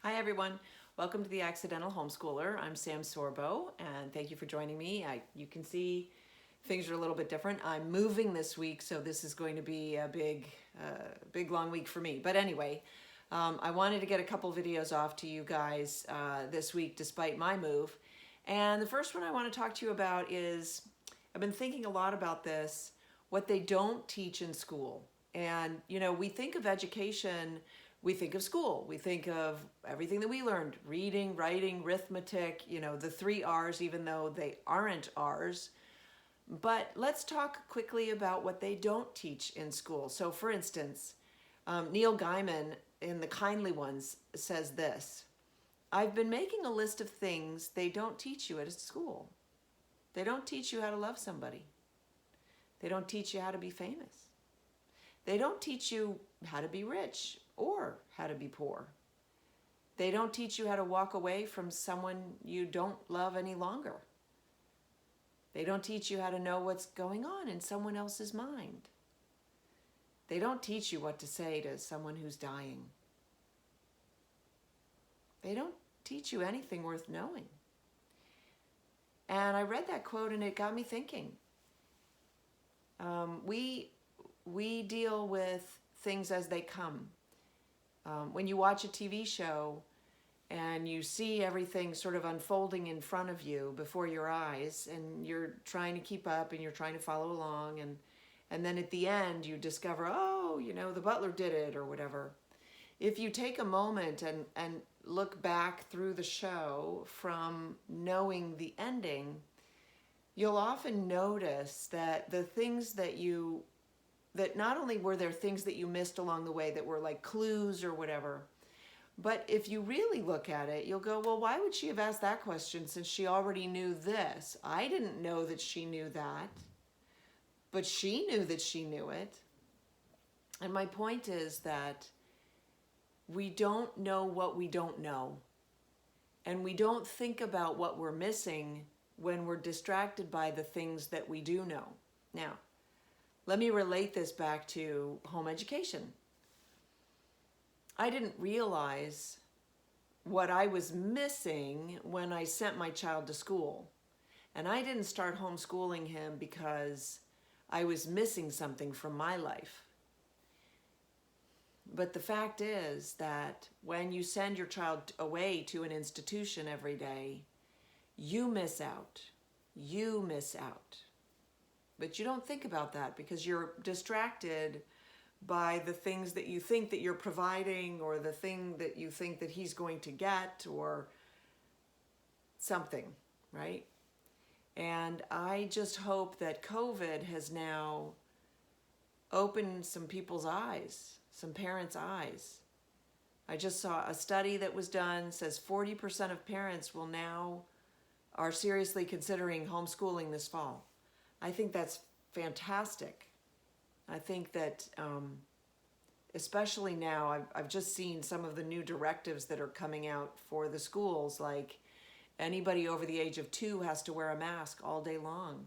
Hi everyone, welcome to the Accidental Homeschooler. I'm Sam Sorbo and thank you for joining me. You can see things are a little bit different. I'm moving this week, so this is going to be a big long week for me. But anyway, I wanted to get a couple videos off to you guys this week despite my move. And the first one I want to talk to you about is, I've been thinking a lot about this, what they don't teach in school. And you know, we think of education, we think of school, we think of everything that we learned, reading, writing, arithmetic, you know, the 3 R's, even though they aren't R's. But let's talk quickly about what they don't teach in school. So for instance, Neil Gaiman in The Kindly Ones says this: I've been making a list of things they don't teach you at school. They don't teach you how to love somebody. They don't teach you how to be famous. They don't teach you how to be rich or how to be poor. They don't teach you how to walk away from someone you don't love any longer. They don't teach you how to know what's going on in someone else's mind. They don't teach you what to say to someone who's dying. They don't teach you anything worth knowing. And I read that quote and it got me thinking. We deal with things as they come. When you watch a TV show and you see everything sort of unfolding in front of you before your eyes, and you're trying to keep up and you're trying to follow along, and then at the end you discover, oh, you know, the butler did it or whatever. If you take a moment and look back through the show from knowing the ending, you'll often notice that the things that not only were there things that you missed along the way that were like clues or whatever, but if you really look at it, you'll go, well, why would she have asked that question since she already knew this? I didn't know that she knew that, but she knew that she knew it. And my point is that we don't know what we don't know. And we don't think about what we're missing when we're distracted by the things that we do know. Now, let me relate this back to home education. I didn't realize what I was missing when I sent my child to school. And I didn't start homeschooling him because I was missing something from my life. But the fact is that when you send your child away to an institution every day, you miss out. You miss out. But you don't think about that because you're distracted by the things that you think that you're providing, or the thing that you think that he's going to get, or something, right? And I just hope that COVID has now opened some people's eyes, some parents' eyes. I just saw a study that was done, says 40% of parents are seriously considering homeschooling this fall. I think that's fantastic. I think that especially now, I've just seen some of the new directives that are coming out for the schools, like anybody over the age of 2 has to wear a mask all day long.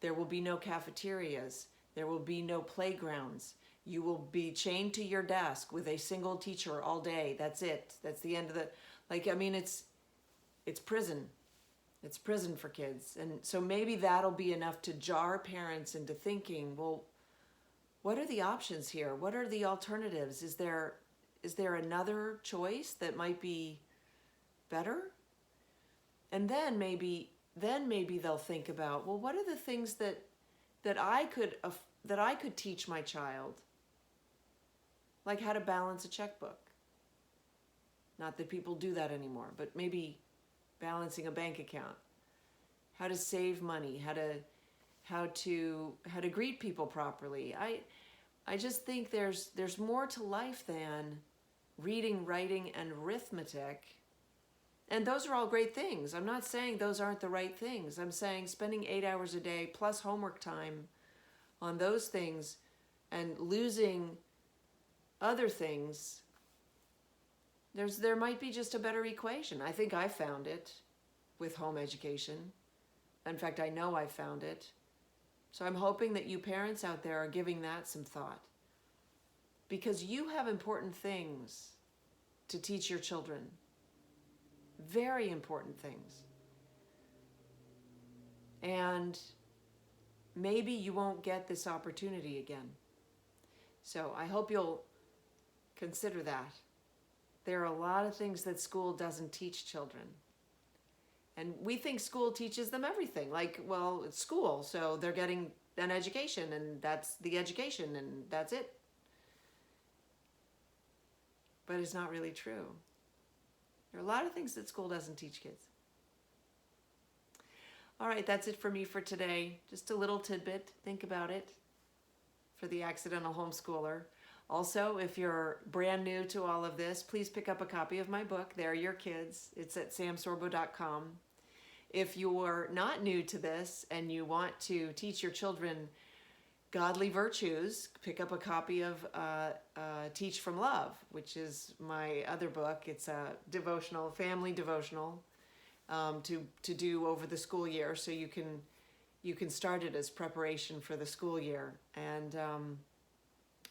There will be no cafeterias. There will be no playgrounds. You will be chained to your desk with a single teacher all day. That's it. That's the end of the, it's prison. It's prison for kids. And so maybe that'll be enough to jar parents into thinking, well, what are the options here? What are the alternatives? Is there another choice that might be better? And then maybe they'll think about, well, what are the things that I could teach my child? Like how to balance a checkbook. Not that people do that anymore, but maybe balancing a bank account, how to save money, how to greet people properly. I just think there's more to life than reading, writing, and arithmetic. And those are all great things. I'm not saying those aren't the right things. I'm saying spending 8 hours a day plus homework time on those things and losing other things, there might be just a better equation. I think I found it with home education. In fact, I know I found it. So I'm hoping that you parents out there are giving that some thought, because you have important things to teach your children. Very important things. And maybe you won't get this opportunity again. So I hope you'll consider that. There are a lot of things that school doesn't teach children. And we think school teaches them everything. Like, well, it's school, so they're getting an education, and that's the education, and that's it. But it's not really true. There are a lot of things that school doesn't teach kids. All right, that's it for me for today. Just a little tidbit. Think about it for the accidental homeschooler. Also, if you're brand new to all of this, please pick up a copy of my book, They're Your Kids. It's at samsorbo.com. If you're not new to this and you want to teach your children godly virtues, pick up a copy of Teach from Love, which is my other book. It's a devotional, family devotional to do over the school year, so you can start it as preparation for the school year. And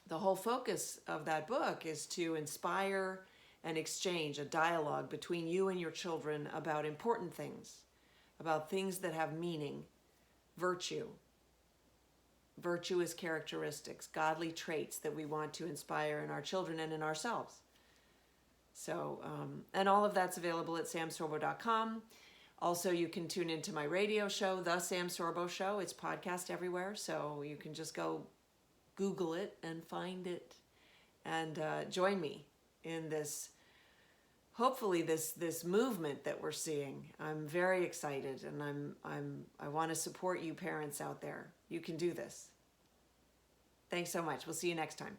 the whole focus of that book is to inspire and exchange a dialogue between you and your children about important things, about things that have meaning, virtuous characteristics, godly traits that we want to inspire in our children and in ourselves. So, and all of that's available at samsorbo.com. Also, you can tune into my radio show, The Sam Sorbo Show. It's podcast everywhere, so you can just go Google it and find it, and join me in this, hopefully this movement that we're seeing. I'm very excited, and I want to support you parents out there. You can do this. Thanks so much. We'll see you next time.